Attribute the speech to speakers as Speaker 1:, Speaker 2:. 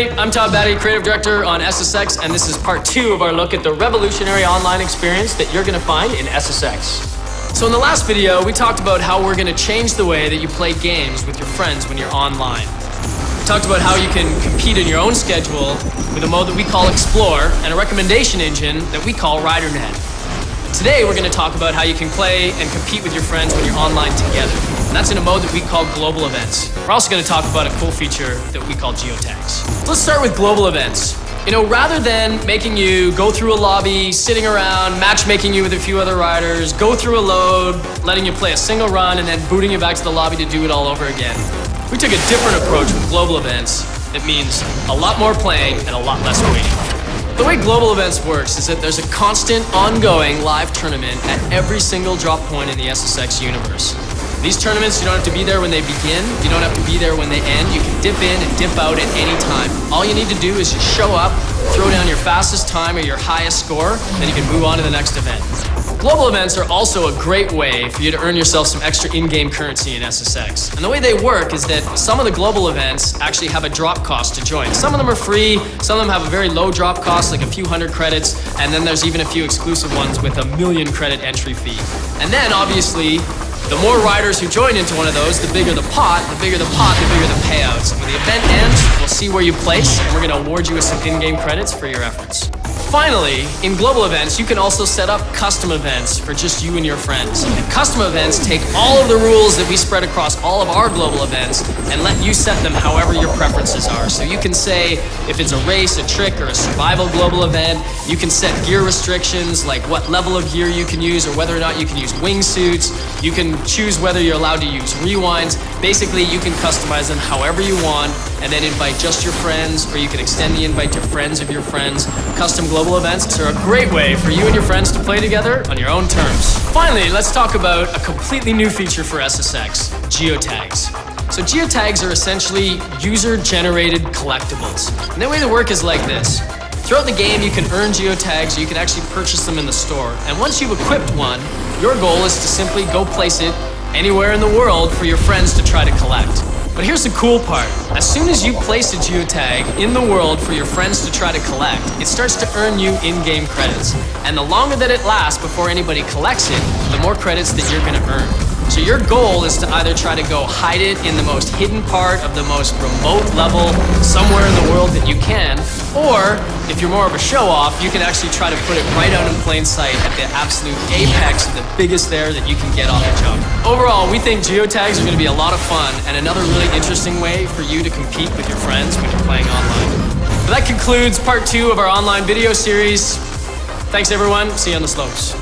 Speaker 1: everybody. I'm Todd Batty, Creative Director on SSX, and this is part 2 of our look at the revolutionary online experience that you're going to find in SSX. So in the last video, we talked about how we're going to change the way that you play games with your friends when you're online. We talked about how you can compete in your own schedule with a mode that we call Explore and a recommendation engine that we call RiderNet. Today, we're going to talk about how you can play and compete with your friends when you're online together. And that's in a mode that we call Global Events. We're also going to talk about a cool feature that we call Geotags. Let's start with Global Events. You know, rather than making you go through a lobby, sitting around, matchmaking you with a few other riders, go through a load, letting you play a single run, and then booting you back to the lobby to do it all over again, we took a different approach with Global Events. That means a lot more playing and a lot less waiting. The way Global Events works is that there's a constant, ongoing live tournament at every single drop point in the SSX universe. These tournaments, you don't have to be there when they begin, you don't have to be there when they end, you can dip in and dip out at any time. All you need to do is just show up, throw down your fastest time or your highest score, then you can move on to the next event. Global events are also a great way for you to earn yourself some extra in-game currency in SSX. And the way they work is that some of the global events actually have a drop cost to join. Some of them are free, some of them have a very low drop cost, like a few hundred credits, and then there's even a few exclusive ones with a 1,000,000 credit entry fee. And then, obviously, the more riders who join into one of those, the bigger the pot, the bigger the payouts. And when the event ends, we'll see where you place, and we're going to award you with some in-game credits for your efforts. Finally, in global events, you can also set up custom events for just you and your friends. And custom events take all of the rules that we spread across all of our global events and let you set them however your preferences are. So you can say if it's a race, a trick, or a survival global event, you can set gear restrictions like what level of gear you can use or whether or not you can use wingsuits. You can choose whether you're allowed to use rewinds. Basically, you can customize them however you want and then invite just your friends, or you can extend the invite to friends of your friends. Custom global events are a great way for you and your friends to play together on your own terms. Finally, let's talk about a completely new feature for SSX, Geotags. So Geotags are essentially user-generated collectibles. And the way they work is like this. Throughout the game, you can earn Geotags, or you can actually purchase them in the store. And once you've equipped one, your goal is to simply go place it anywhere in the world for your friends to try to collect. But here's the cool part. As soon as you place a geotag in the world for your friends to try to collect, it starts to earn you in-game credits. And the longer that it lasts before anybody collects it, the more credits that you're going to earn. So your goal is to either try to go hide it in the most hidden part of the most remote level somewhere in the world that you can, or if you're more of a show-off, you can actually try to put it right out in plain sight at the absolute apex, the biggest there that you can get on the jump. Overall, we think geotags are going to be a lot of fun and another really interesting way for you to compete with your friends when you're playing online. But that concludes part 2 of our online video series. Thanks everyone, see you on the slopes.